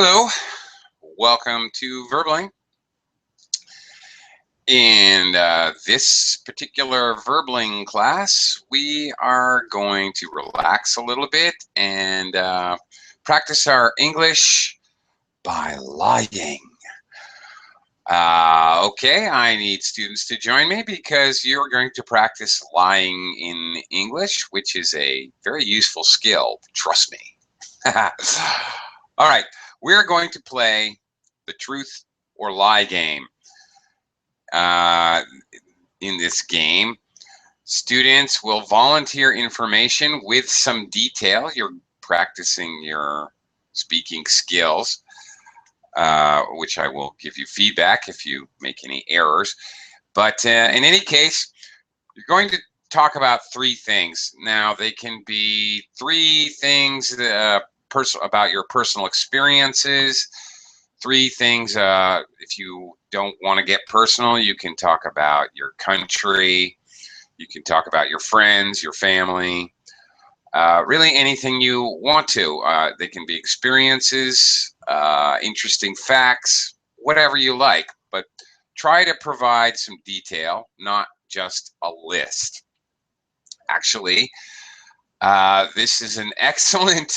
Hello, welcome to Verbling. In this particular Verbling class, we are going to relax a little bit and practice our English by lying. Okay, I need students to join me because you're going to practice lying in English, which is a very useful skill, trust me. All right, we're going to play the truth or lie game. Uh, in this game, students will volunteer information with some detail. You're practicing your speaking skills, which I will give you feedback if you make any errors. But in any case, you're going to talk about three things. Now, they can be three things about your personal experiences. Three things, if you don't want to get personal, you can talk about your country, you can talk about your friends, your family, really anything you want to. They can be experiences, interesting facts, whatever you like, but try to provide some detail, not just a list. Actually, this is an excellent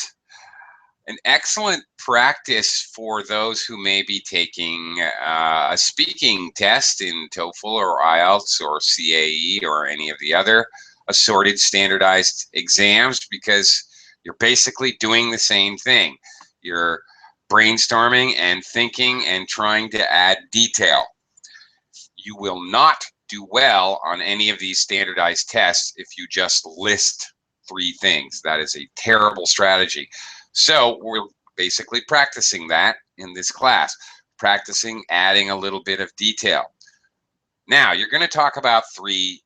practice for those who may be taking a speaking test in TOEFL or IELTS or CAE or any of the other assorted standardized exams, because you're basically doing the same thing. You're brainstorming and thinking and trying to add detail. You will not do well on any of these standardized tests if you just list three things. That is a terrible strategy. So we're basically practicing that in this class, practicing adding a little bit of detail. Now, you're going to talk about three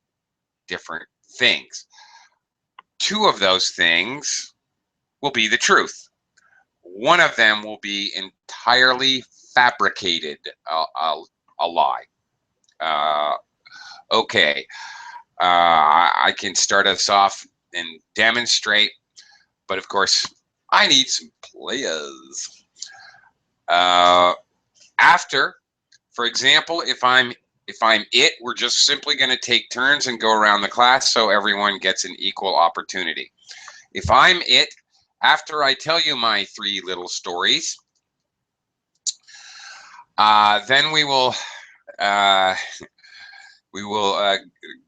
different things. Two of those things will be the truth. One of them will be entirely fabricated, a lie. Okay, I can start us off and demonstrate, but of course, I need some players. After, for example, if I'm it, we're just simply going to take turns and go around the class so everyone gets an equal opportunity. If I'm it, after I tell you my three little stories, then we will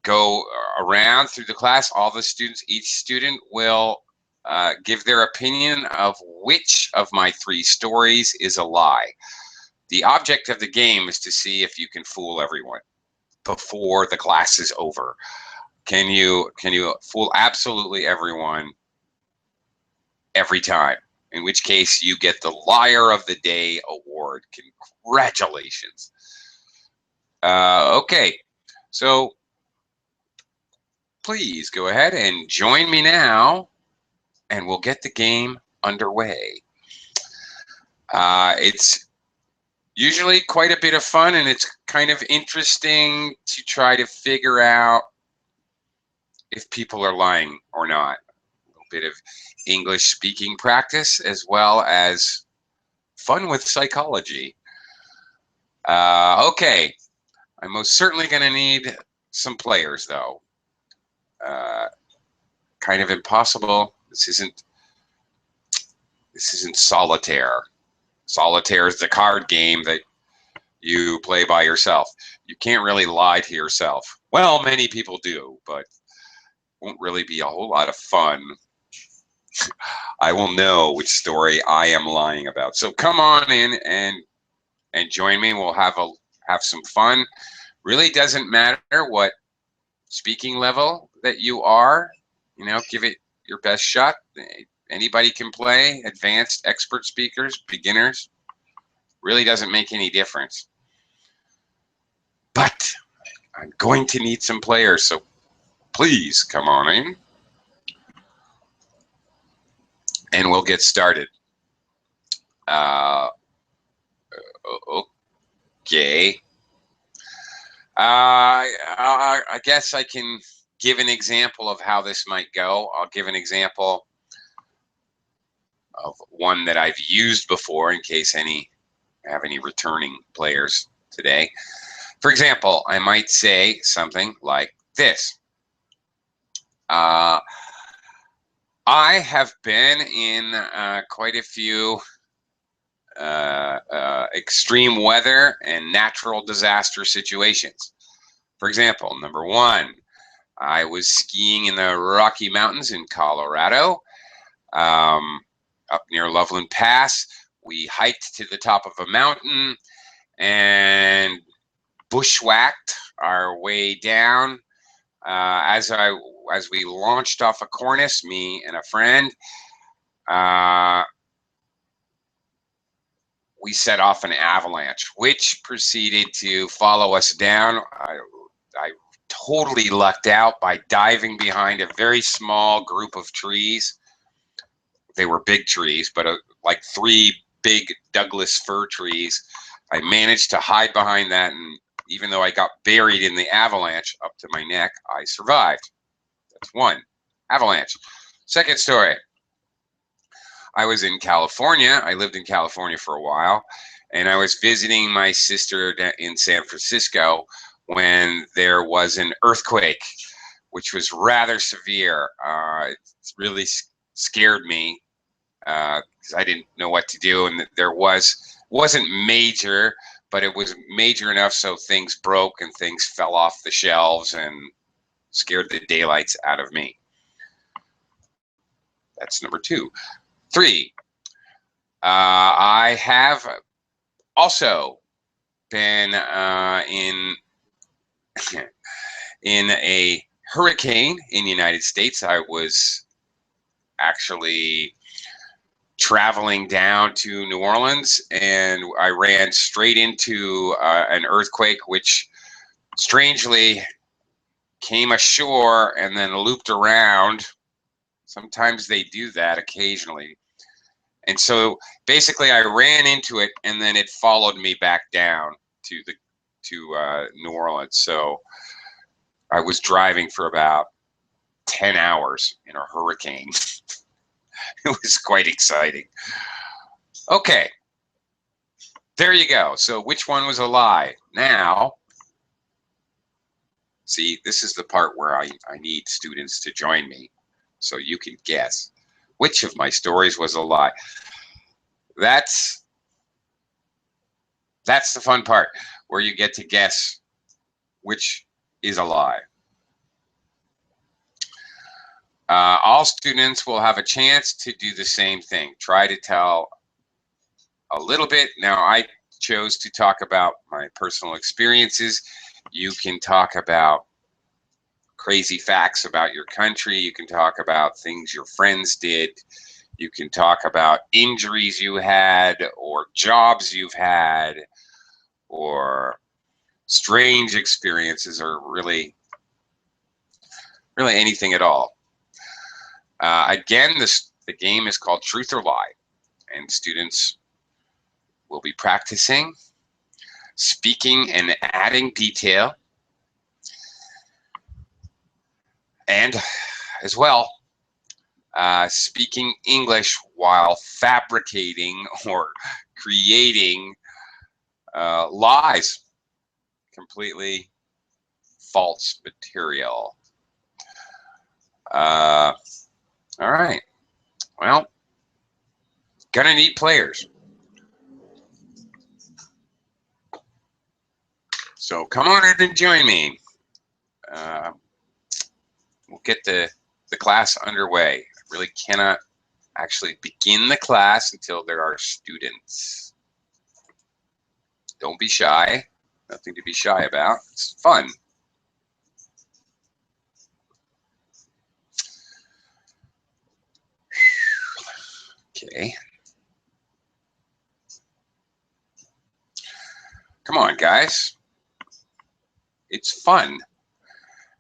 go around through the class. All the students, each student will give their opinion of which of my three stories is a lie. The object of the game is to see if you can fool everyone before the class is over. Can you fool absolutely everyone every time? In which case you get the Liar of the Day award. Congratulations. Okay, so please go ahead and join me now, and we'll get the game underway. It's usually quite a bit of fun, and it's kind of interesting to try to figure out if people are lying or not. A little bit of English speaking practice as well as fun with psychology. Okay, I'm most certainly going to need some players, though. Kind of impossible. This isn't solitaire. Solitaire is the card game that you play by yourself. You can't really lie to yourself. Well, many people do, but it won't really be a whole lot of fun. I will know which story I am lying about. So come on in and join me. We'll have some fun. Really doesn't matter what speaking level that you are. You know, give it your best shot. Anybody can play. Advanced, expert speakers, beginners. Really doesn't make any difference. But I'm going to need some players, so please come on in. And we'll get started. Okay. I guess I can give an example of how this might go. I'll give an example of one that I've used before in case I have any returning players today. For example, I might say something like this. I have been in quite a few extreme weather and natural disaster situations. For example, number one, I was skiing in the Rocky Mountains in Colorado, up near Loveland Pass. We hiked to the top of a mountain and bushwhacked our way down. As we launched off a cornice, me and a friend, we set off an avalanche, which proceeded to follow us down. I totally lucked out by diving behind a very small group of trees. They were big trees, but like 3 big Douglas fir trees. I managed to hide behind that, and even though I got buried in the avalanche up to my neck, I survived. That's one. Avalanche. Second story. I was in California. I lived in California for a while, and I was visiting my sister in San Francisco when there was an earthquake, which was rather severe. It really scared me because I didn't know what to do, and there wasn't major, but it was major enough so things broke and things fell off the shelves and scared the daylights out of me. That's number 2. 3, I have also been in a hurricane in the United States. I was actually traveling down to New Orleans, and I ran straight into an earthquake, which strangely came ashore and then looped around. Sometimes they do that occasionally. And so basically I ran into it, and then it followed me back down to New Orleans. So I was driving for about 10 hours in a hurricane. It was quite exciting. Okay, there you go. So which one was a lie? Now, see, this is the part where I need students to join me so you can guess which of my stories was a lie. That's the fun part, where you get to guess which is a lie. All students will have a chance to do the same thing. Try to tell a little bit. Now, I chose to talk about my personal experiences. You can talk about crazy facts about your country. You can talk about things your friends did. You can talk about injuries you had, or jobs you've had, or strange experiences, or really anything at all. Again, the game is called Truth or Lie, and students will be practicing speaking and adding detail, and as well speaking English while fabricating or creating lies, completely false material. All right. Well, gonna need players. So come on in and join me. We'll get the class underway. I really cannot actually begin the class until there are students. Don't be shy. Nothing to be shy about. It's fun. Okay. Come on, guys. It's fun.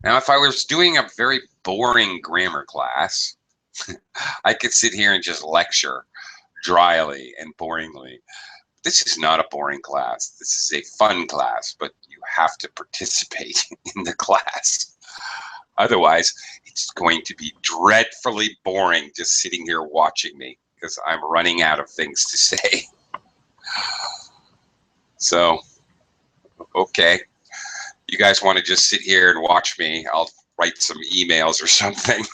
Now, if I was doing a very boring grammar class, I could sit here and just lecture dryly and boringly. This is not a boring class. This is a fun class, but you have to participate in the class. Otherwise, it's going to be dreadfully boring just sitting here watching me. because I'm running out of things to say. So, okay. You guys want to just sit here and watch me? I'll write some emails or something.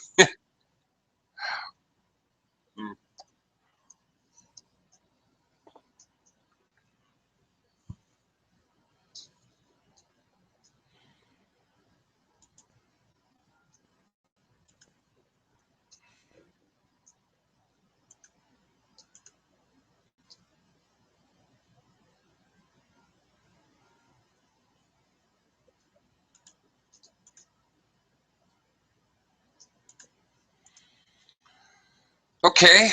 Okay.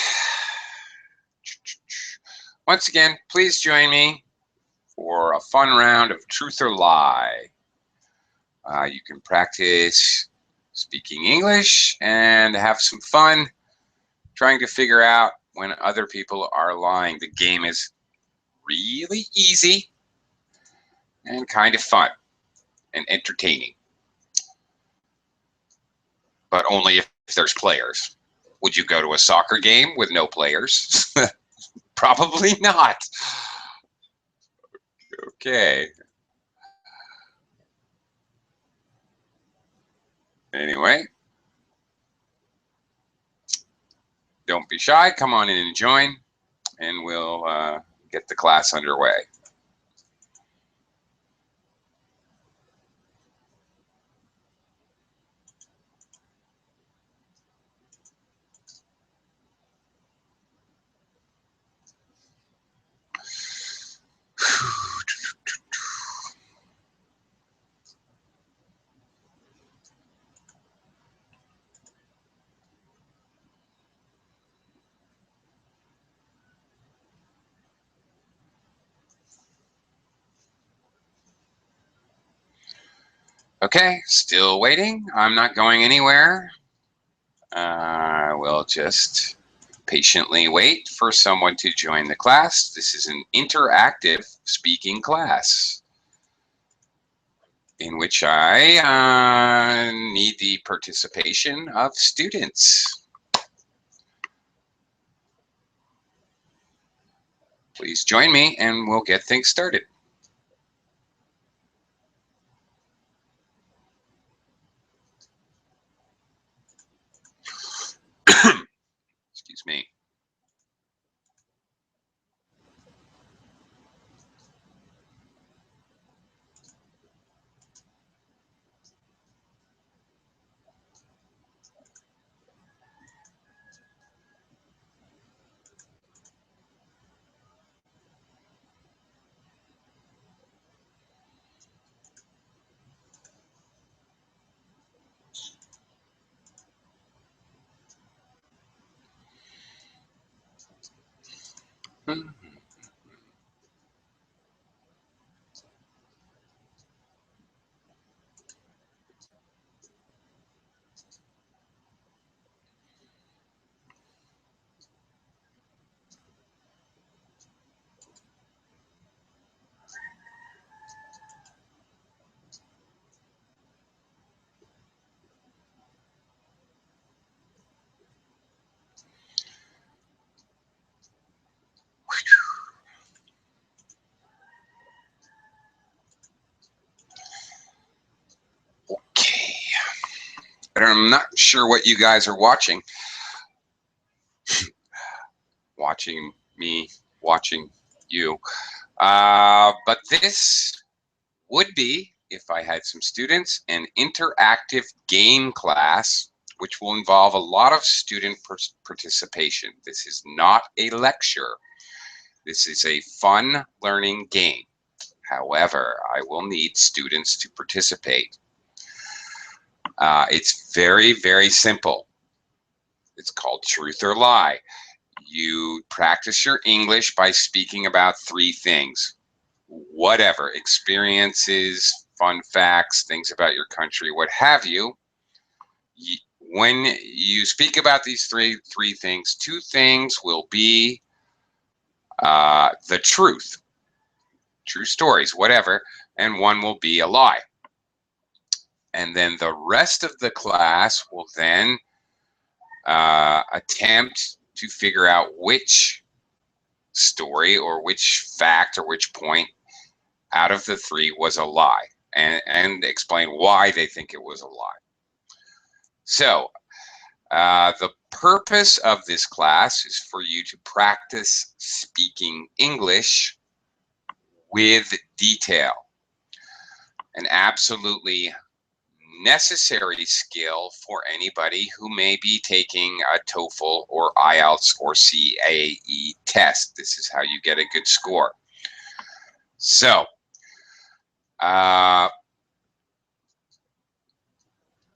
Once again, please join me for a fun round of Truth or Lie. You can practice speaking English and have some fun trying to figure out when other people are lying. The game is really easy and kind of fun and entertaining, but only if there's players. Would you go to a soccer game with no players? Probably not. Okay. Anyway, don't be shy. Come on in and join, and we'll get the class underway. Okay, still waiting. I'm not going anywhere. I will just patiently wait for someone to join the class. This is an interactive speaking class in which I need the participation of students. Please join me and we'll get things started. Excuse me. Okay. I'm not sure what you guys are watching. Watching me, watching you. But this would be, if I had some students, an interactive game class, which will involve a lot of student participation. This is not a lecture. This is a fun learning game. However, I will need students to participate. It's very, very simple. It's called Truth or Lie. You practice your English by speaking about three things. Whatever, experiences, fun facts, things about your country, what have you. When you speak about these three things, two things will be the truth, true stories, whatever, and one will be a lie. And then the rest of the class will then attempt to figure out which story or which fact or which point out of the three was a lie, and explain why they think it was a lie. So the purpose of this class is for you to practice speaking English with detail. An absolutely necessary skill for anybody who may be taking a TOEFL or IELTS or CAE test. This is how you get a good score. So,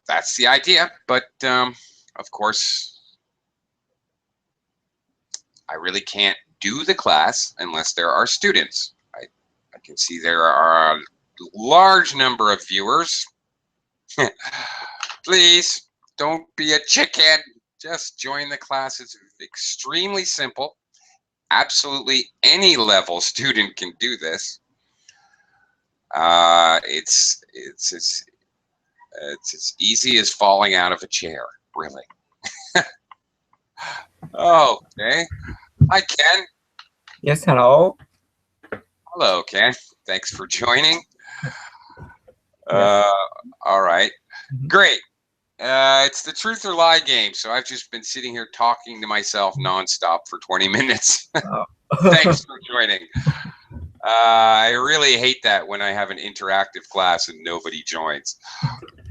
that's the idea, but of course, I really can't do the class unless there are students. I can see there are a large number of viewers. Please don't be a chicken. Just join the class. It's extremely simple. Absolutely any level student can do this. It's as easy as falling out of a chair, really. Okay. Hi, Ken. Yes, hello. Hello, Ken. Thanks for joining. Yes. All right. Mhm. Great. It's the truth or lie game. So I've just been sitting here talking to myself nonstop for 20 minutes. Oh. Thanks for joining. I really hate that when I have an interactive class and nobody joins.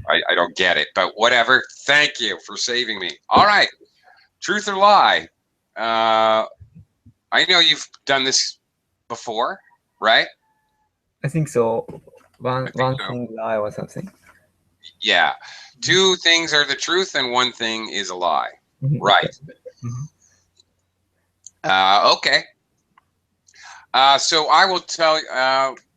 I don't get it, but whatever. Thank you for saving me. All right. Truth or lie? I know you've done this before, right? I think so. One so. thing lie or something. Yeah. Two things are the truth and one thing is a lie. Mhm. Right. Mhm. Okay. So I will tell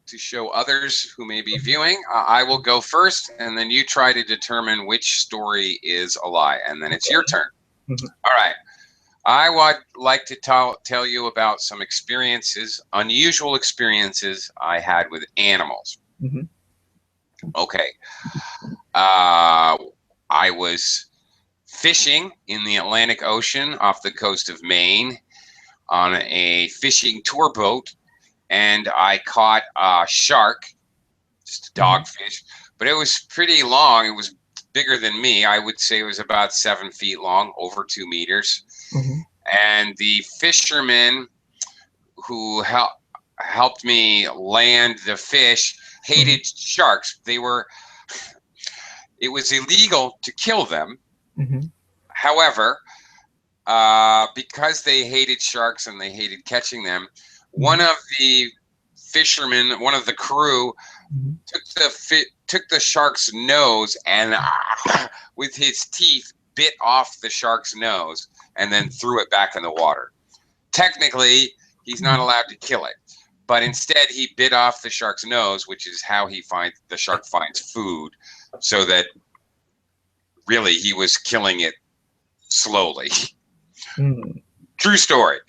to show others who may be viewing, I will go first, and then you try to determine which story is a lie, and then it's your turn. Mhm. All right. I would like to tell you about some experiences, unusual experiences I had with animals. Mhm. Okay. I was fishing in the Atlantic Ocean off the coast of Maine on a fishing tour boat, and I caught a shark, just a dogfish, but it was pretty long. It was bigger than me. I would say it was about 7 feet long, over 2 meters. Mhm. And the fisherman who helped me land the fish hated sharks. It was illegal to kill them. Mhm. However, because they hated sharks and they hated catching them, one of the fishermen, one of the crew, Mhm. took the shark's nose and with his teeth bit off the shark's nose and then threw it back in the water. Technically, he's not allowed to kill it, but instead he bit off the shark's nose, which is how the shark finds food, so that really he was killing it slowly. Mhm. True story.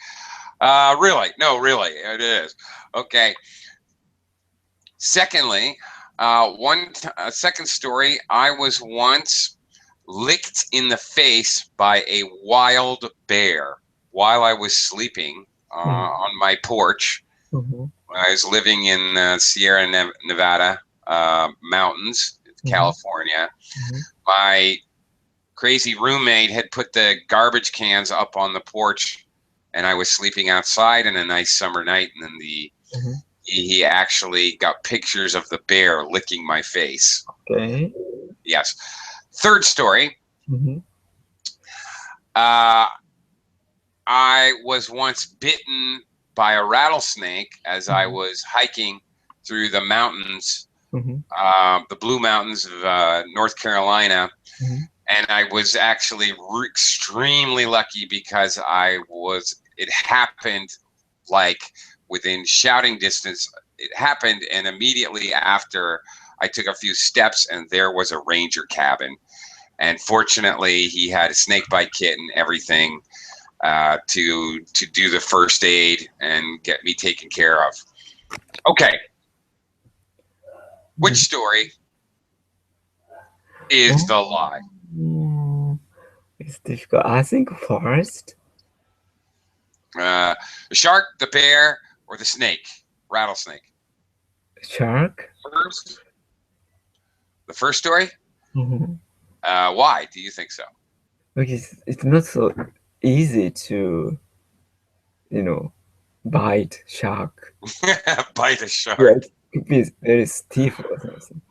Really? No, really, it is. Okay. Secondly, second story, I was once licked in the face by a wild bear while I was sleeping on my porch. Mhm. When I was living in Sierra Nevada mountains, California. Mhm. My crazy roommate had put the garbage cans up on the porch, and I was sleeping outside in a nice summer night, and then Mhm. he actually got pictures of the bear licking my face. Okay. Yes. Third story. Mhm. I was once bitten by a rattlesnake as I was hiking through the mountains, Mhm. the Blue Mountains of North Carolina. Mhm. And I was actually extremely lucky because it happened like within shouting distance. It happened, and immediately after I took a few steps, and there was a ranger cabin. And fortunately, he had a snake bite kit and everything to do the first aid and get me taken care of. Okay, which story is the lie? It's difficult. I think first. The shark, the bear, or the snake? Rattlesnake. Shark. First, the first story. Mhm. Why do you think so? Because it's not so easy to, bite shark. Bite a shark. Yeah, it could be very stiff or something.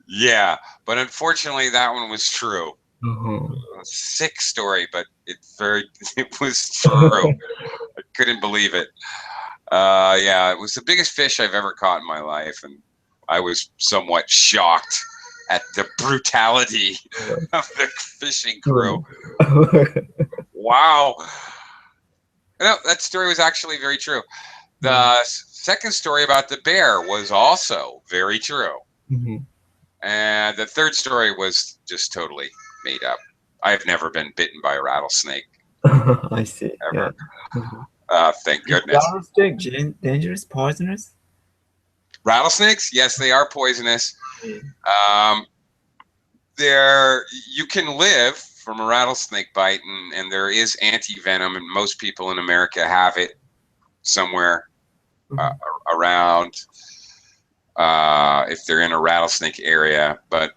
Yeah, but unfortunately, that one was true. Uh-huh. A sick story, but it was true. I couldn't believe it. Yeah, it was the biggest fish I've ever caught in my life, and I was somewhat shocked at the brutality of the fishing crew. Wow. No, that story was actually very true. The second story about the bear was also very true. Mhm. And the third story was just totally made up. I've never been bitten by a rattlesnake, I see. ever. Yeah. Mhm. Thank goodness. Rattlesnake dangerous, poisonous? Rattlesnakes, yes, they are poisonous. You can live from a rattlesnake bite, and there is anti-venom, and most people in America have it somewhere around if they're in a rattlesnake area. But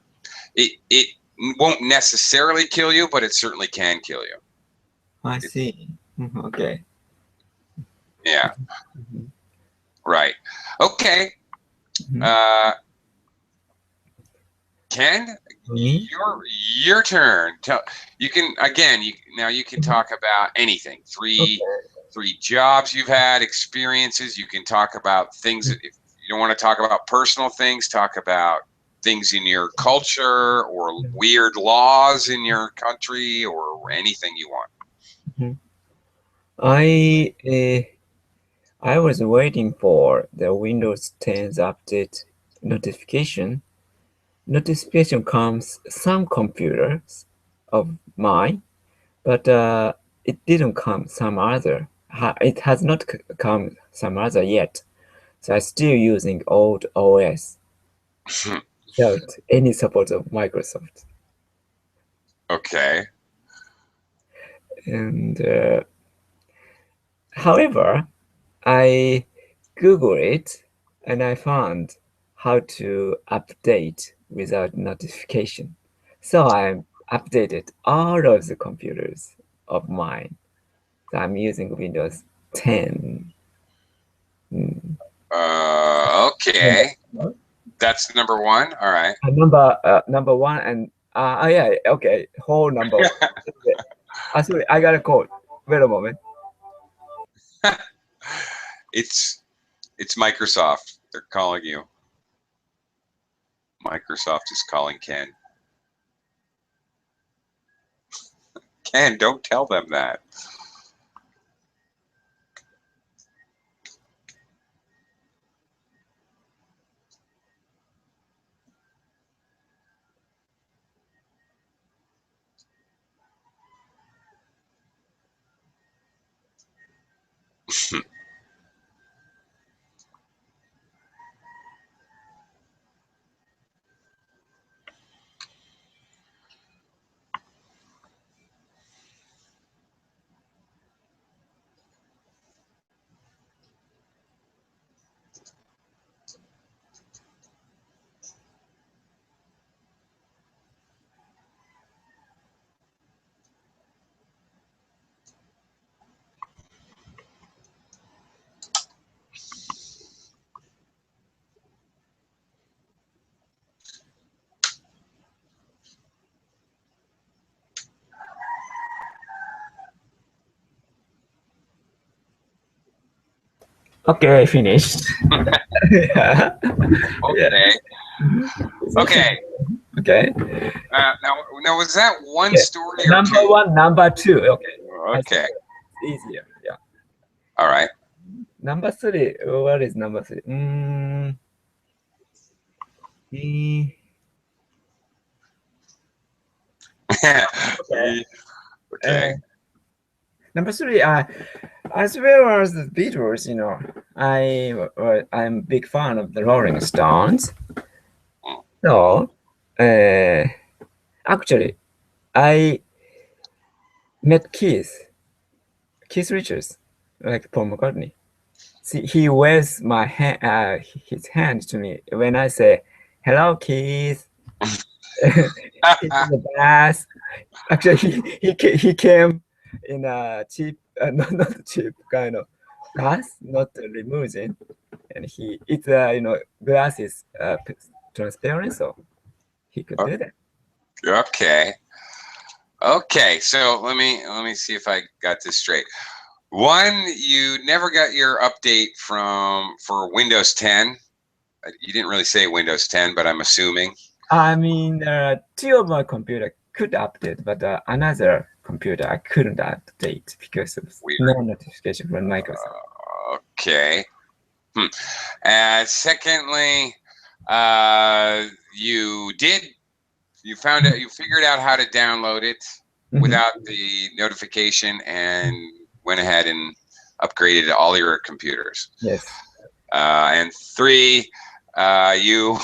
it won't necessarily kill you, but it certainly can kill you. I see. Okay. Yeah. Right. Okay. Ken, your turn. You can again. You can talk about anything. Three jobs you've had, experiences. You can talk about things. If you don't want to talk about personal things, talk about things in your culture or weird laws in your country or anything you want. I was waiting for the Windows 10's update notification. Notification comes some computers of mine, but it didn't come some other. It has not come some other yet. So I'm still using old OS without any support of Microsoft. Okay. And however, I Google it and I found how to update without notification. So I updated all of the computers of mine. So I'm using Windows 10. Okay. That's number one. All right. Number one and yeah, okay. Whole number one. Sorry, I got a call. Wait a moment. It's Microsoft. They're calling you. Microsoft is calling Ken. Ken, don't tell them that. Okay, I finished. Yeah. Okay. Okay. Okay. Now was that one story or Number two? one, number two. Okay. Okay. It's easier. Yeah. All right. Number three. What is number three? Okay. Number three. As well as the Beatles, I'm a big fan of the Rolling Stones. So, actually, I met Keith Keith Richards, like Paul McCartney. See, he waves my hand, his hand to me when I say, "Hello, Keith." He's in the bus. Actually, he came in a cheap, not cheap kind of bus, not a limousine, and it's glass is transparent, so he could do that. Okay. Okay. So let me see if I got this straight. One, you never got your update for Windows 10. You didn't really say Windows 10, but I'm assuming. I mean, two of my computer could update, but another computer I couldn't update because of no notification from Microsoft. Okay. Secondly, you figured out how to download it without the notification and went ahead and upgraded all your computers. Yes. And three, you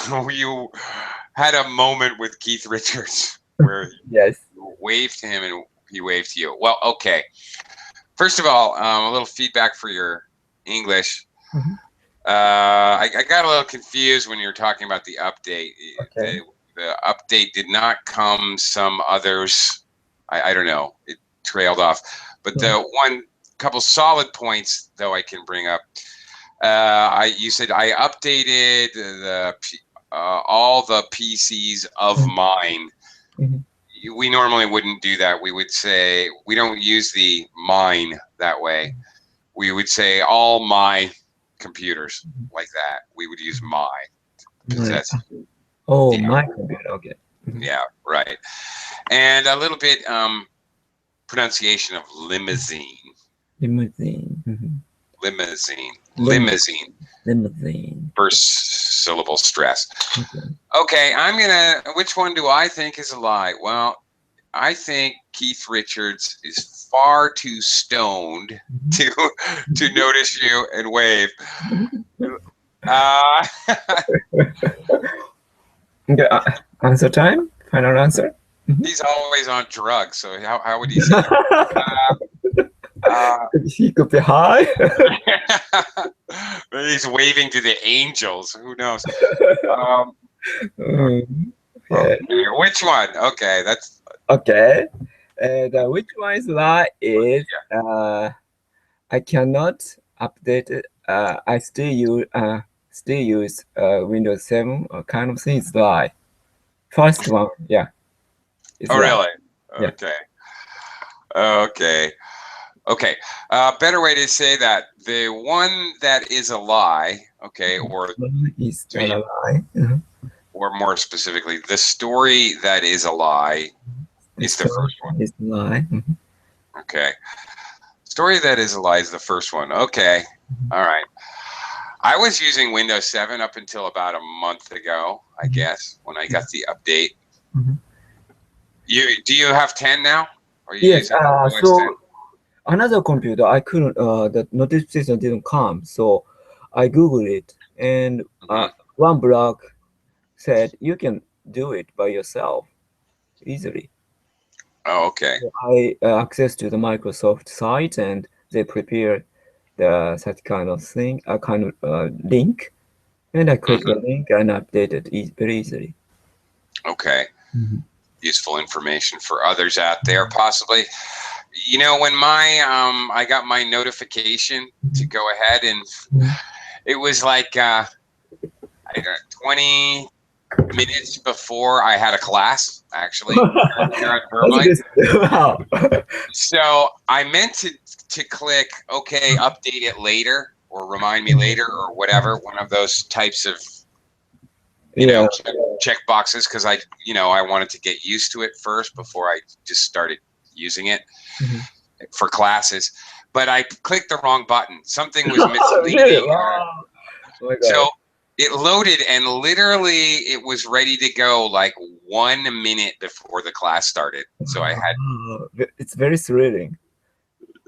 had a moment with Keith Richards where yes, you waved to him and he waved to you. Well, okay. First of all, a little feedback for your English. I got a little confused when you were talking about the update. Okay. The update did not come. Some others, I don't know. It trailed off. But the one couple solid points, though, I can bring up. You said I updated all the PCs of mine. We normally wouldn't do that. We would say we don't use the mine that way. We would say all my computers like that. We would use my. That's, my computer. Okay. Yeah, right. And a little bit pronunciation of limousine. Limousine. Limousine. First syllable stress. Okay, which one do I think is a lie? Well, I think Keith Richards is far too stoned to notice you and wave. Okay, answer time? Final answer? He's always on drugs, so how would he say he could be high. He's waving to the angels. Who knows? Okay. Which one? Okay, that's okay. And which one is lie is I cannot update it. I still use Windows 7 kind of thing. It's lie. First one, yeah. Oh, really? Okay. Yeah. Okay. Better way to say that. The one that is a lie, okay, or is not a lie. Or more specifically, the story that is a lie is the first one. Is a lie. Okay. Story that is a lie is the first one. Okay. All right. I was using Windows 7 up until about a month ago, I guess, when I got the update. Do you have 10 now? Yes. So another computer, I couldn't. The notification didn't come, so I googled it, and one blog said you can do it by yourself easily. Oh, okay. So I access to the Microsoft site, and they prepare that kind of thing, a kind of link, and I click the link and update it very easily. Okay. Useful information for others out there, possibly. You know, when I got my notification to go ahead, and it was like 20 minutes before I had a class, actually, here at Vermont. Wow. So I meant to click, okay, update it later, or remind me later, or whatever, one of those types of check boxes, because I wanted to get used to it first before I just started using it for classes. But I clicked the wrong button. Something was misleading. So it loaded, and literally it was ready to go like 1 minute before the class started. So I had. It's very thrilling.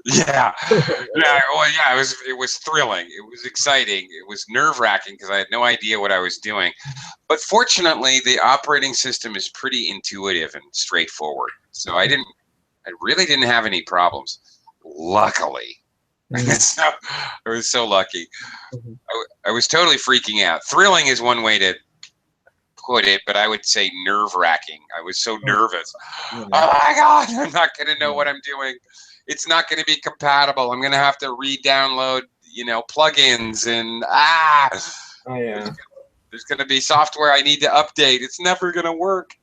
Yeah. Well, yeah. It was thrilling. It was exciting. It was nerve-wracking because I had no idea what I was doing. But fortunately, the operating system is pretty intuitive and straightforward. So I really didn't have any problems. luckily. Mm. So, I was so lucky. Mhm. I was totally freaking out. Thrilling is one way to put it, but I would say nerve-wracking. I was so Oh, nervous. really? Oh my God, I'm not going to know Yeah. what I'm doing. It's not going to be compatible. I'm going to have to re-download, plugins and Oh, yeah. there's going to be software I need to update. It's never going to work.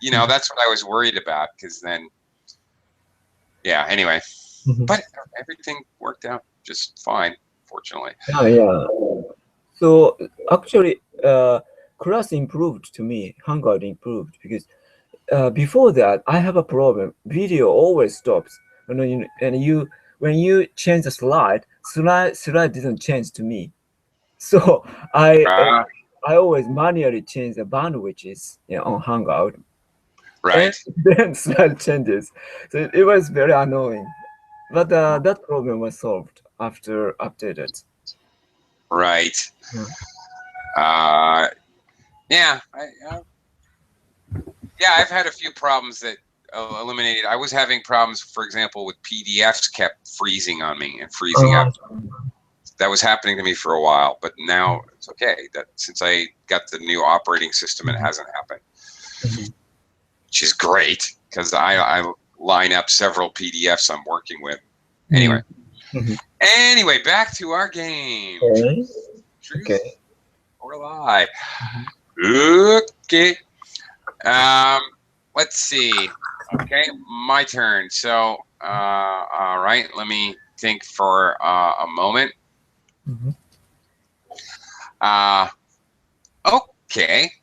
Mhm. That's what I was worried about because then, yeah, anyway. Mhm. But everything worked out just fine, fortunately. Yeah, yeah. So actually, class improved to me. Hangout improved because before that, I have a problem. Video always stops. And when you change the slide didn't change to me. So Uh, I always manually change the bandwidths, on Hangout, and right, then slide changes. So it was very annoying. But that problem was solved after updated. right. Yeah. Uh, yeah, yeah, I've had a few problems that eliminated. I was having problems, for example, with PDFs kept freezing on me and freezing up. That was happening to me for a while, but now it's okay. That since I got the new operating system, it hasn't happened, Mhm. which is great because I line up several PDFs I'm working with. Anyway, Mm. Mhm. back to our game. Okay. Truth Okay. or lie? Mhm. Okay. Um, let's see. Okay, my turn. So, all right, let me think for a moment. Mhm. Uh, okay.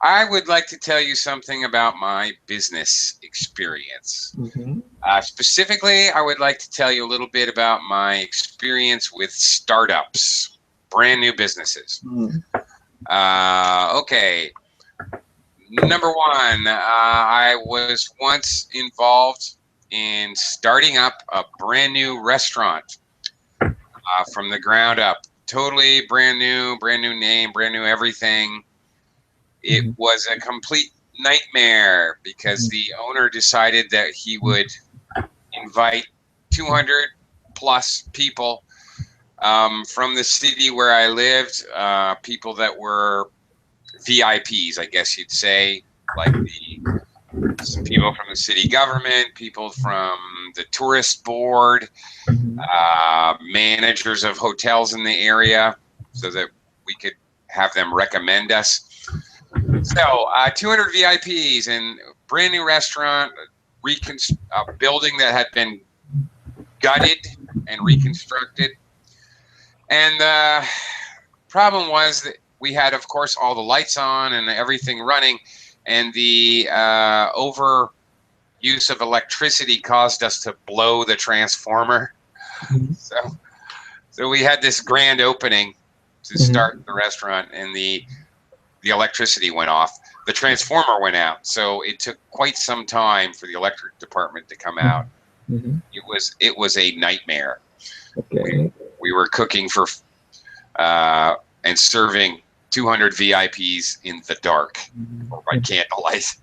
I would like to tell you something about my business experience. Mhm. Specifically, I would like to tell you a little bit about my experience with startups, brand new businesses. Mhm. Okay. Number one, I was once involved in starting up a brand new restaurant from the ground up. Totally brand new name, brand new everything. It Mhm. was a complete nightmare because the owner decided that he would invite 200 plus people from the city where I lived, people that were VIPs, I guess you'd say, like some people from the city government, people from the tourist board, Mhm. managers of hotels in the area, so that we could have them recommend us. So 200 VIPs and brand new restaurant, building that had been gutted and reconstructed. And the problem was that we had, of course, all the lights on and everything running, and the over use of electricity caused us to blow the transformer. Mhm. So we had this grand opening to Mhm. start the restaurant, and the electricity went off. The transformer went out, so it took quite some time for the electric department to come out. Mhm. It was a nightmare. We Okay. we were cooking for and serving 200 VIPs in the dark or by Mhm. candlelight.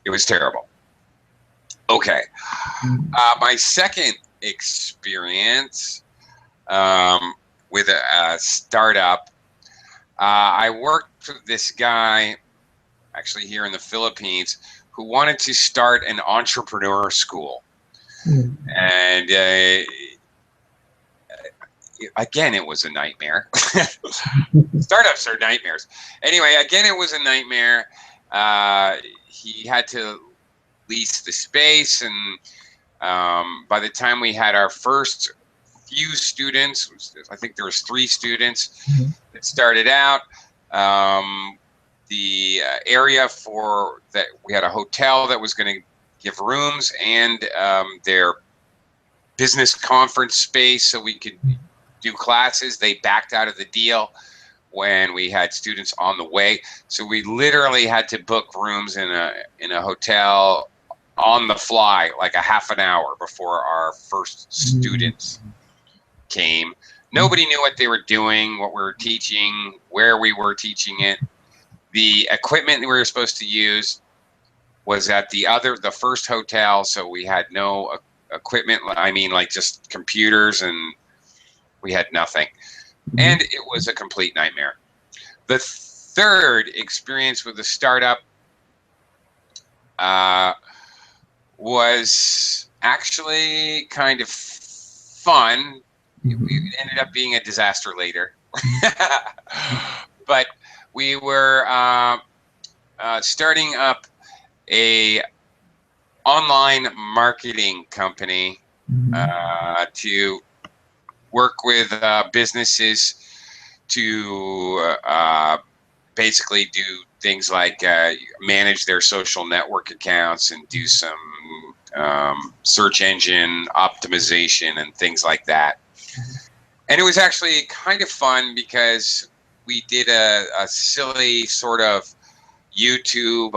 It was terrible. Okay, Mhm. my second experience with a startup. I worked with this guy actually here in the Philippines who wanted to start an entrepreneur school. Mhm. And again, it was a nightmare. Startups are nightmares. Anyway, again, it was a nightmare. He had to lease the space, and by the time we had our first few students, I think there was 3 students Mhm. that started out. The area for that, we had a hotel that was going to give rooms and their business conference space so we could do classes. They backed out of the deal when we had students on the way, so we literally had to book rooms in a hotel on the fly, like a half an hour before our first students came. Nobody knew what they were doing, what we were teaching, where we were teaching it. The equipment that we were supposed to use was at the first hotel, so we had no equipment. I mean, like just computers, and we had nothing. And it was a complete nightmare. The third experience with the startup was actually kind of fun. It ended up being a disaster later. But we were starting up a online marketing company to work with businesses to basically do things like manage their social network accounts and do some search engine optimization and things like that. And it was actually kind of fun because we did a silly sort of YouTube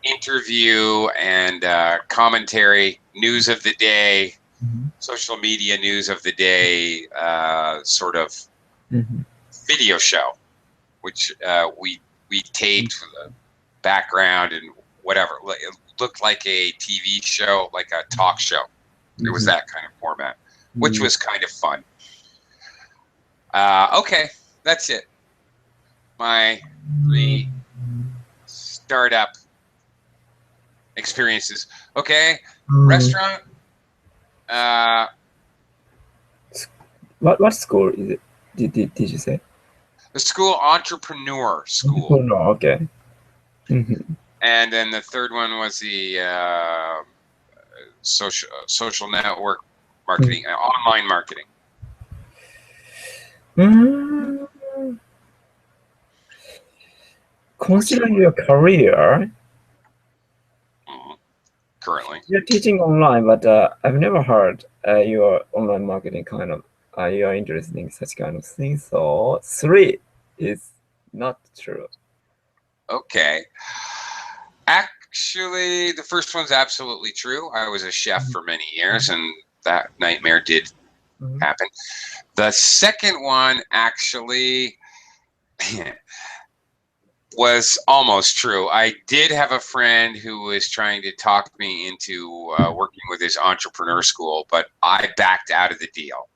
interview and commentary, news of the day, social media news of the day, sort of video show, which we taped for the background and whatever. It looked like a TV show, like a talk show. It was that kind of format, which was kind of fun. Okay, that's it. My 3 startup experiences. Okay, restaurant. What school is it? Did you say? The school, entrepreneur school. Oh, no, okay. And then the third one was the social network marketing, online marketing. Considering your career, currently, you're teaching online, but I've never heard your online marketing kind of. You are interested in such kind of things. So 3 is not true. Okay. Actually, the first one's absolutely true. I was a chef for many years, and that nightmare did happen. The second one actually was almost true. I did have a friend who was trying to talk me into working with his entrepreneur school, but I backed out of the deal.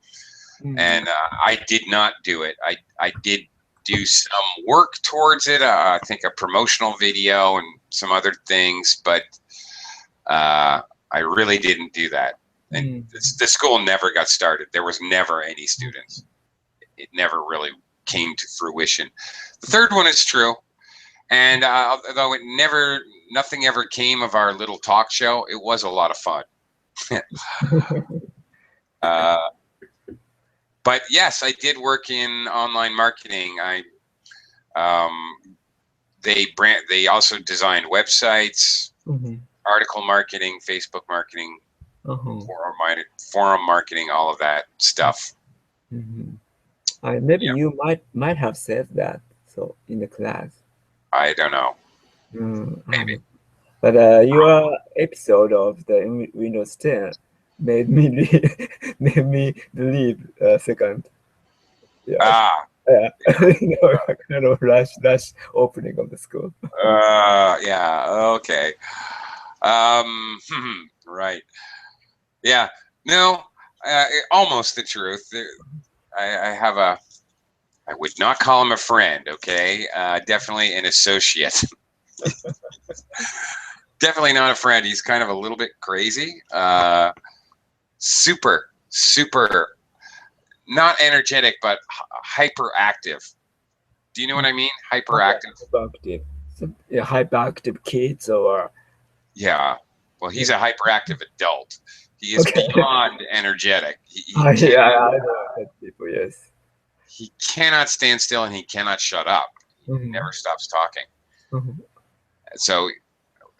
And I did not do it. I did do some work towards it. I think a promotional video and some other things, but I really didn't do that. And the school never got started. There was never any students. It never really came to fruition. The third one is true. And although nothing ever came of our little talk show, it was a lot of fun. But yes, I did work in online marketing. They also designed websites, article marketing, Facebook marketing, forum marketing, all of that stuff. Maybe you might have said that so in the class. I don't know. Maybe. But your episode of the Windows 10 made me believe second. Yeah. Kind of rush opening of the school. Yeah. Okay. Right. Yeah. No. Almost the truth. I would not call him a friend. Okay. Definitely an associate. Definitely not a friend. He's kind of a little bit crazy. Super, not energetic, but hyperactive. Do you know what I mean? Hyperactive. Hyperactive kids or. Yeah. Well, he's a hyperactive adult. He is beyond energetic. I know that people, yes. He cannot stand still and he cannot shut up. He never stops talking. So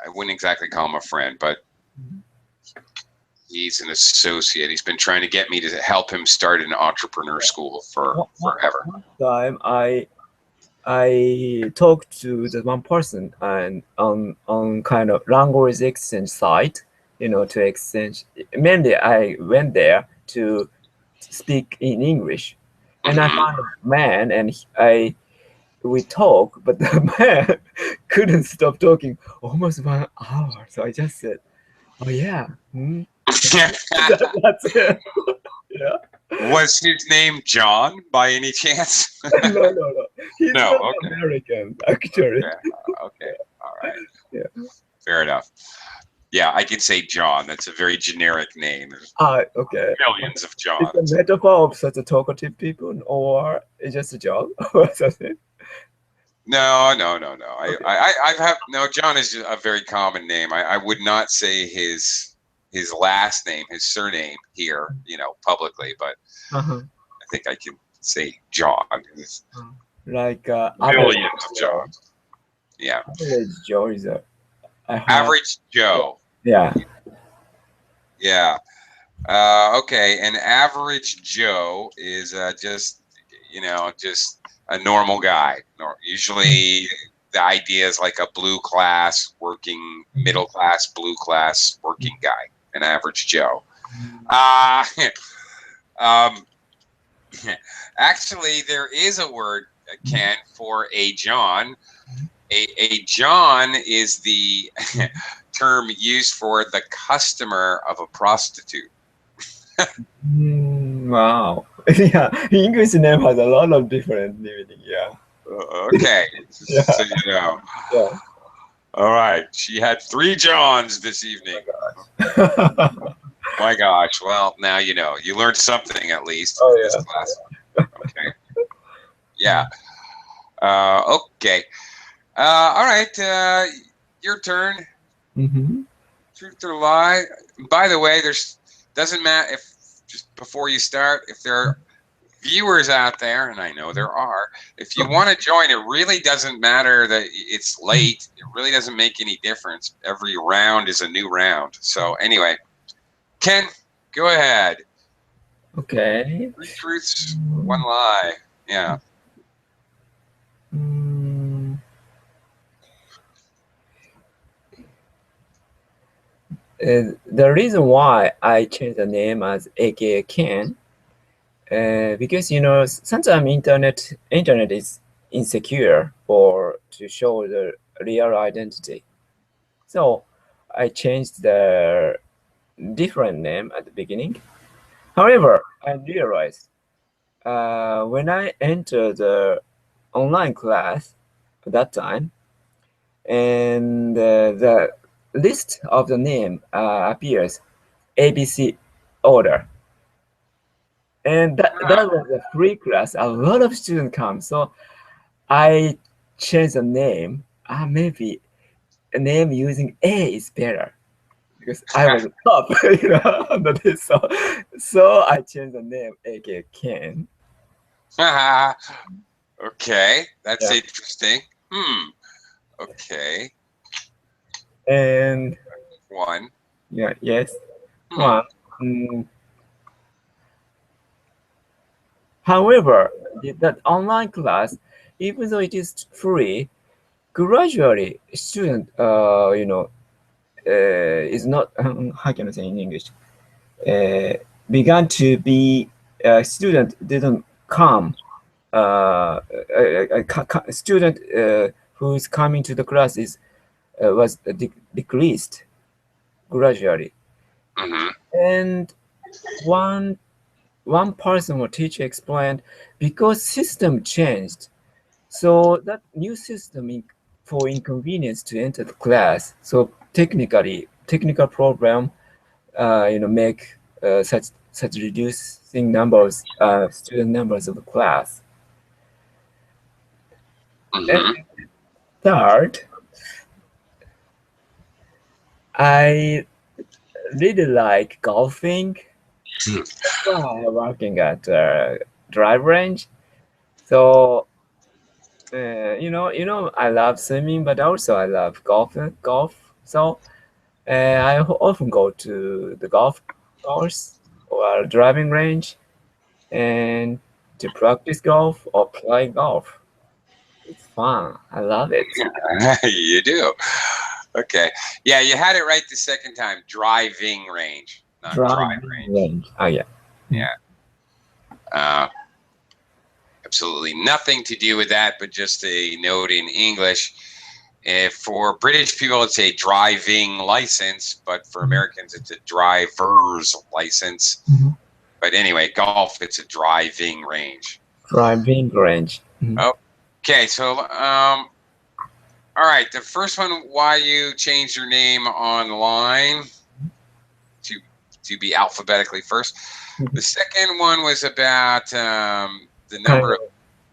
I wouldn't exactly call him a friend, but he's an associate. He's been trying to get me to help him start an entrepreneur school for forever. One time I talked to the one person and on kind of language exchange site, to exchange. Mainly, I went there to speak in English, and I found a man, and we talk, but the man couldn't stop talking almost 1 hour. So I just said, Oh yeah. That's it. Yeah. Was his name John by any chance? No, no, no. He's No. not Okay. American, actually. Okay. Okay. All right. Yeah. Fair enough. Yeah, I could say John. That's a very generic name. There's Okay. millions of It's a Johns. metaphor of such a talkative people, or it's just a joke or something. No, no, no, no. Okay. I've have no. John is a very common name. I would not say his last name, his surname here, publicly, but Uh-huh. I think I can say John. There's Like average millions of Joe. Johns. Yeah. Average Joe is a hard. Average Joe. Yeah. Yeah. Okay. An average Joe is just a normal guy. Usually, the idea is like a blue class, working, middle class, blue class, working guy, an average Joe. Uh, um, actually, there is a word, Ken, for a John. A John is the term used for the customer of a prostitute. Wow. Yeah. English name has a lot of different meaning. Yeah. Okay, Yeah. so you know. Yeah. All right, she had 3 Johns this evening. My gosh. Well, now you know. You learned something at least in this Oh class. Okay. Yeah. Okay. All right. Your turn. yeah. Truth or lie. By the way, doesn't matter if just before you start, if there are viewers out there, and I know there are, if you want to join, it really doesn't matter that it's late. It really doesn't make any difference. Every round is a new round. So anyway, Ken, go ahead. Okay. 3 truths, 1 lie. Yeah. Mm, the reason why I changed the name as AKA Ken, because sometimes internet is insecure or to show the real identity. So I changed the different name at the beginning. However, I realized when I entered the online class at that time, and the list of the name appears ABC order. And that was a free class. A lot of students come. So I changed the name. Maybe a name using A is better because I was top, on the list. So I changed the name AK Ken. Okay, that's Yeah. interesting. Okay. And 1. yeah, yes. Hmm. One. Mm, However, that online class, even though it is free, gradually student, is not how can I say in English? Began to be student didn't come. A student who is coming to the class is was decreased gradually, Mm-hmm. and one one person or teacher explained because system changed. So that new system for inconvenience to enter the class. So technical program, make such reducing numbers, student numbers of the class. And Mm-hmm. third, I really like golfing. That's why I'm working at drive range. So I love swimming, but also I love golf. So I often go to the golf course or driving range and to practice golf or play golf. It's fun. I love it. You do. Okay. Yeah, you had it right the second time. Driving range, not drive Driving range. range. Oh yeah. Yeah. Uh, absolutely nothing to do with that, but just a note in English. If for British people, it's a driving license, but for Americans, it's a driver's license. But anyway, golf, it's a driving range. Driving range. Okay, so all right. The first one, why you changed your name online to be alphabetically first. The second one was about the number of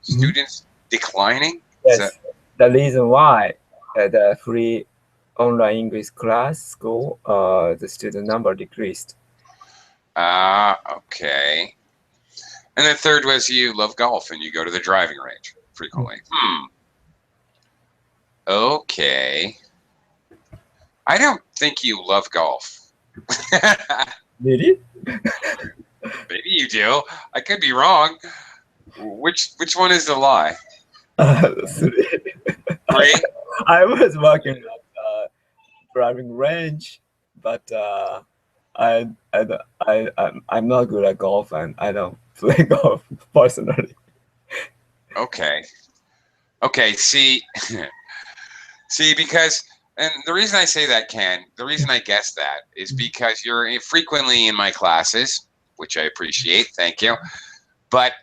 students declining. Yes, the reason why the free online English class school, the student number decreased. Okay. And the third was you love golf and you go to the driving range frequently. Okay. I don't think you love golf. Really? Maybe you do. I could be wrong. Which one is the lie? Three. I was working at driving range, but I'm not good at golf and I don't play golf personally. Okay. Okay. See, because, and the reason I say that, Ken, the reason I guess that is because you're frequently in my classes, which I appreciate. Thank you. But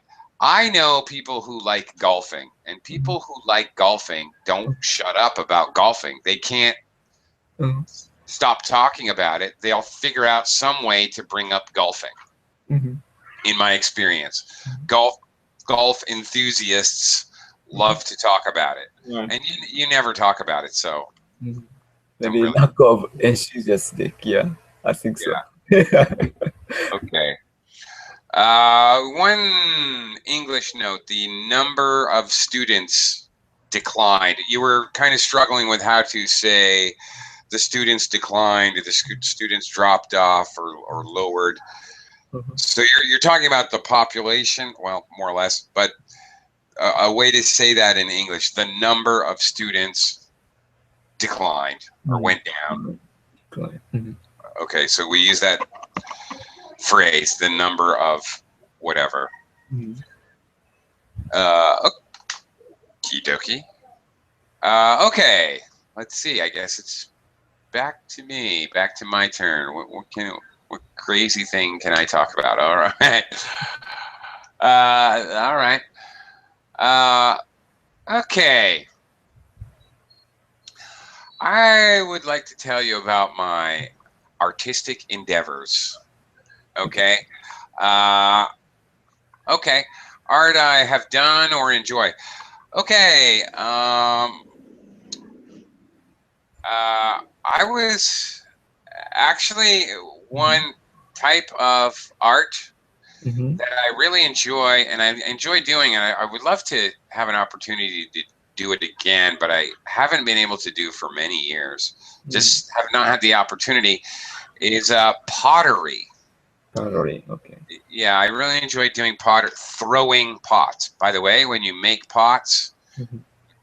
I know people who like golfing, and people who like golfing don't shut up about golfing. They can't stop talking about it. They'll figure out some way to bring up golfing. In my experience, golf enthusiasts love to talk about it, and you never talk about it. So maybe really lack of enthusiastic. Yeah, I think so. Okay. One English note: the number of students declined. You were kind of struggling with how to say the students declined, or the students dropped off, or lowered. So you're talking about the population, well, more or less, but a way to say that in English: the number of students declined or went down. Okay, so we use that phrase, the number of whatever. Okie dokie. Okay, let's see. I guess it's back to me, back to my turn. What crazy thing can I talk about? All right. All right. Okay. I would like to tell you about my artistic endeavors. Okay. Okay. Art I have done or enjoy. Okay. I was actually one type of art that I really enjoy, and I enjoy doing, and I would love to have an opportunity to do it again, but I haven't been able to do for many years. Just have not had the opportunity. Is pottery. Pottery, okay. Yeah, I really enjoy doing throwing pots. By the way, when you make pots,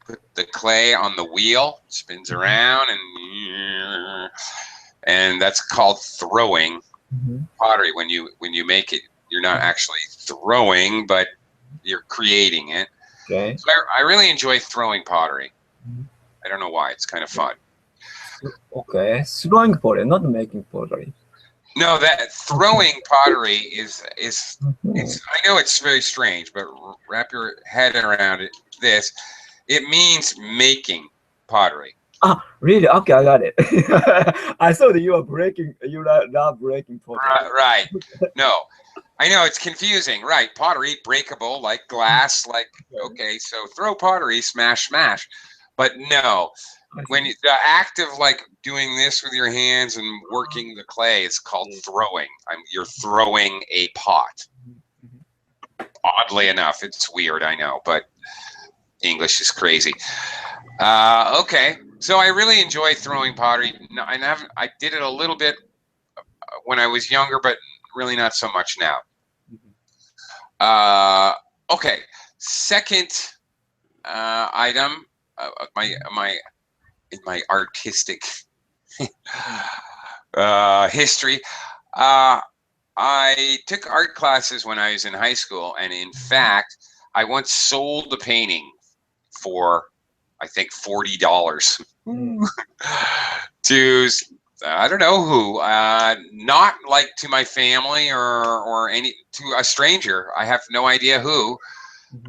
put the clay on the wheel, spins around, and that's called throwing pottery. When you make it, you're not actually throwing, but you're creating it. Okay. So I really enjoy throwing pottery. I don't know why. It's kind of fun. Okay, throwing pottery, not making pottery. No, that throwing pottery is it's. I know it's very strange, but wrap your head around it. It means making pottery. Ah, really? Okay, I got it. I thought you were not breaking pottery. Right. No, I know it's confusing. Right. Pottery, breakable, like glass. Like, okay, so throw pottery, smash, smash. But no, when the act of like doing this with your hands and working the clay is called throwing. You're throwing a pot. Oddly enough, it's weird, I know, but English is crazy. Okay, so I really enjoy throwing pottery. I did it a little bit when I was younger, but really not so much now. Okay, second item, in my artistic history. I took art classes when I was in high school, and in fact, I once sold a painting for I think $40 to I don't know who, not like to my family or any to a stranger. I have no idea who,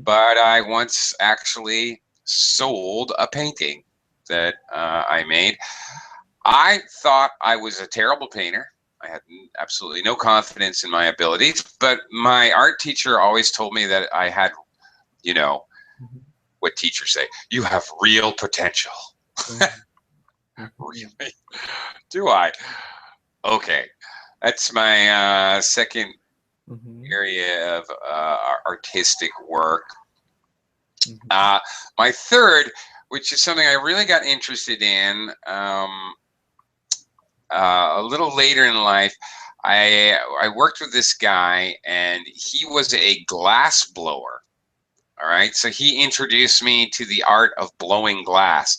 but I once actually sold a painting that I made. I thought I was a terrible painter. I had absolutely no confidence in my abilities, but my art teacher always told me that I had, you know, what teachers say, you have real potential. Really? Do I? Okay. That's my second area of artistic work. My third, which is something I really got interested in a little later in life, I worked with this guy, and he was a glass blower. All right, so he introduced me to the art of blowing glass,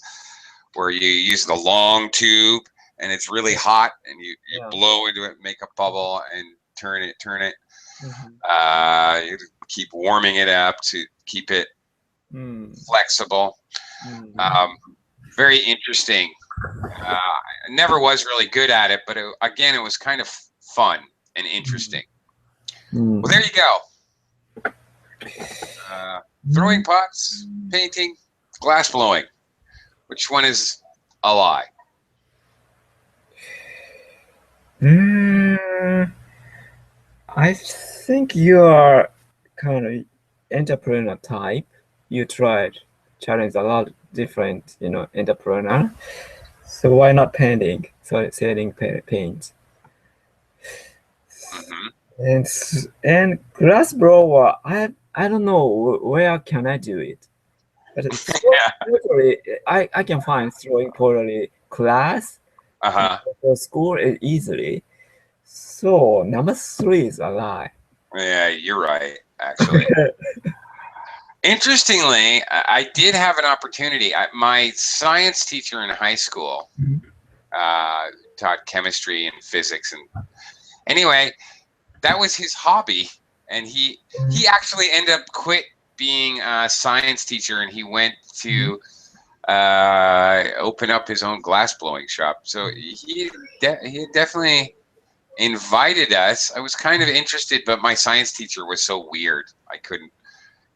where you use the long tube and it's really hot, and you blow into it, make a bubble, and turn it. You keep warming it up to keep it flexible. Very interesting. I never was really good at it, but again, it was kind of fun and interesting. Well, there you go. Throwing pots, painting, glass blowing. Which one is a lie? I think you are kind of entrepreneur type. You tried challenge a lot of different, entrepreneur. So why not painting? So selling paint. And glass blower, I don't know where can I do it. But totally, I can find throwing pottery class for school easily. So number 3 is a lie. Yeah, you're right, actually. Interestingly, I did have an opportunity. My science teacher in high school taught chemistry and physics, and anyway, that was his hobby, and he actually ended up quit being a science teacher, and he went to open up his own glass blowing shop. So he definitely invited us. I was kind of interested, but my science teacher was so weird. I couldn't.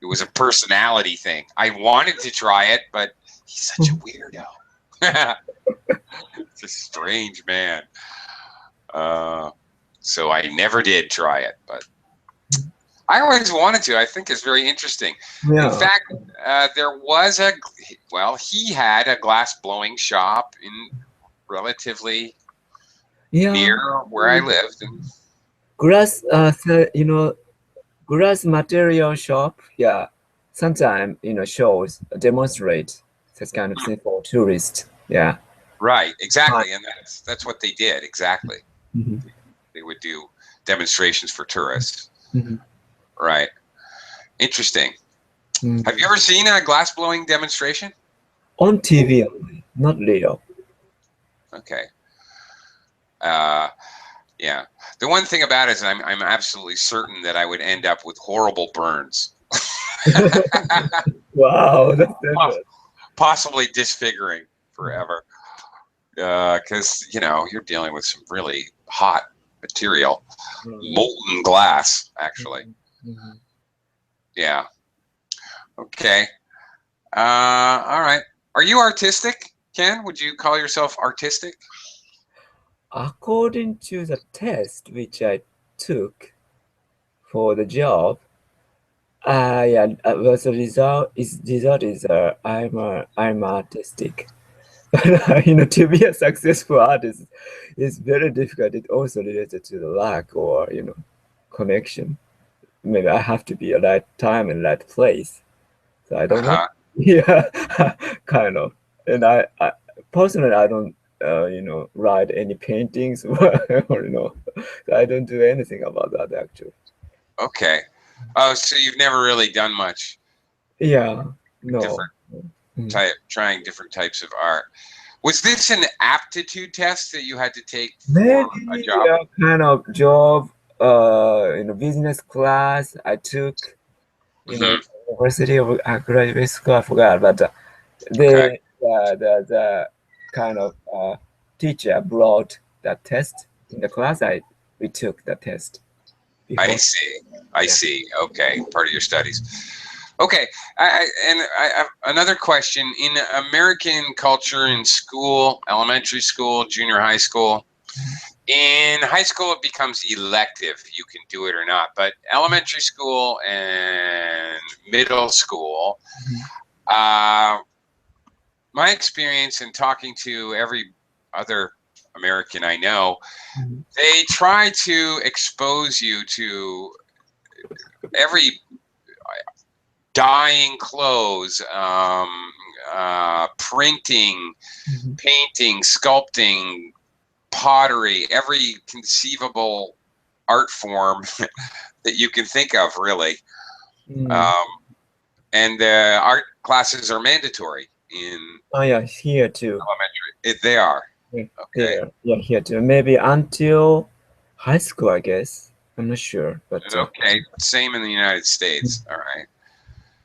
It was a personality thing. I wanted to try it, but he's such a weirdo. It's a strange man. So I never did try it, but I always wanted to. I think it's very interesting. Yeah. In fact, there was he had a glass blowing shop in relatively near where I lived. And glass, glass material shop. Yeah, sometimes shows demonstrate this kind of thing for tourists. Yeah. Right. Exactly, and that's what they did. Exactly. They would do demonstrations for tourists. Right. Interesting. Have you ever seen a glass blowing demonstration? On TV, not real. Okay. Yeah. The one thing about it is I'm absolutely certain that I would end up with horrible burns. Wow. That's possibly disfiguring forever. Because, you're dealing with some really hot material. Molten glass, actually. Yeah. Okay. All right. Are you artistic, Ken? Would you call yourself artistic? According to the test which I took for the job, the result is I'm artistic. But to be a successful artist is very difficult. It's also related to the luck or connection. Maybe I have to be at right time and right place. So I don't know. Yeah, kind of. And I personally I don't write any paintings or I don't do anything about that actually. Okay. Oh, so you've never really done much. Yeah. No. Trying different types of art. Was this an aptitude test that you had to take for a job? Yeah, kind of job. Business class I took. University of graduate school. I forgot, but Okay. The kind of teacher brought that test in the class. We took the test I before. see. I Yeah. see. Okay, part of your studies. Okay, I have another question. In American culture, in school, elementary school, junior high school, in high school it becomes elective. You can do it or not. But elementary school and middle school, Mhm. uh, my experience in talking to every other American I know, Mhm. they try to expose you to every dyeing clothes, printing, Mhm. painting, sculpting, pottery, every conceivable art form that you can think of, really. Mm. Um, and art classes are mandatory in Oh yeah, here too. elementary. They are. Yeah, Okay. there. Yeah, here too. Maybe until high school, I guess. I'm not sure, but Okay. Same in the United States. All right.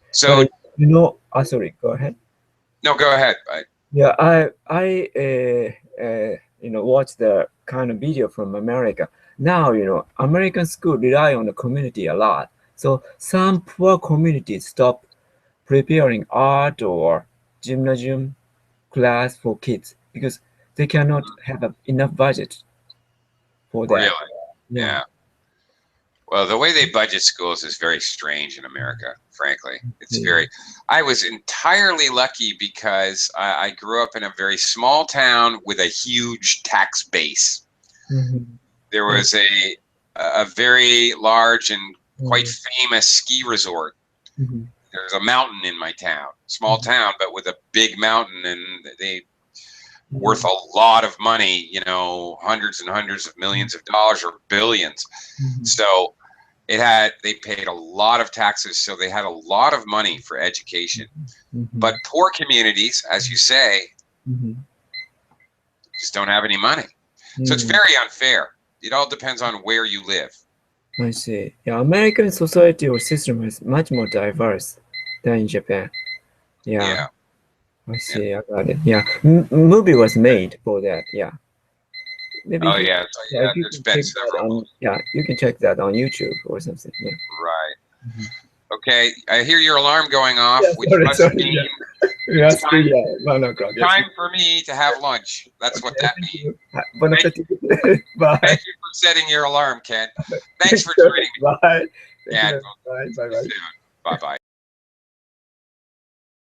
but So, sorry, go ahead. no, go ahead. Yeah, I watch the kind of video from America. Now, American school rely on the community a lot. So some poor communities stop preparing art or gymnasium class for kids because they cannot have enough budget for Really? that. Yeah. Yeah. Well, the way they budget schools is very strange in America, frankly. It's Yeah. very, I was entirely lucky because I grew up in a very small town with a huge tax base. Mhm. There Yeah. was a very large and quite Mhm. famous ski resort. Mhm. There's a mountain in my town, small Mhm. town, but with a big mountain, and they worth Mhm. a lot of money, hundreds and hundreds of millions of dollars or billions. Mhm. So they paid a lot of taxes, so they had a lot of money for education. Mhm. But poor communities, as you say, Mhm. just don't have any money. So it's Mhm. very unfair. It all depends on where you live. I see. Yeah, American society or system is much more diverse than in Japan. Yeah, Yeah. I Yeah. see. I got it. Yeah, movie was made for that. Yeah, maybe Oh if you, yeah. So yeah, yeah, if you there's can been check that several on, movies. yeah, you can check that on YouTube or something. Yeah. Right. Mhm. Okay. I hear your alarm going off, Yeah, which sorry, must sorry. mean Yeah, we it's have to. time Yeah, 1 o'clock. Yes. time for me to have lunch. That's what Okay. that Thank means. you. Bon Thank, appetit. Bye. thank you for setting your alarm, Ken. Thanks Thank for you. joining me. Bye. Thank And you. Bye. Bye. we'll see you Bye. soon. Bye bye.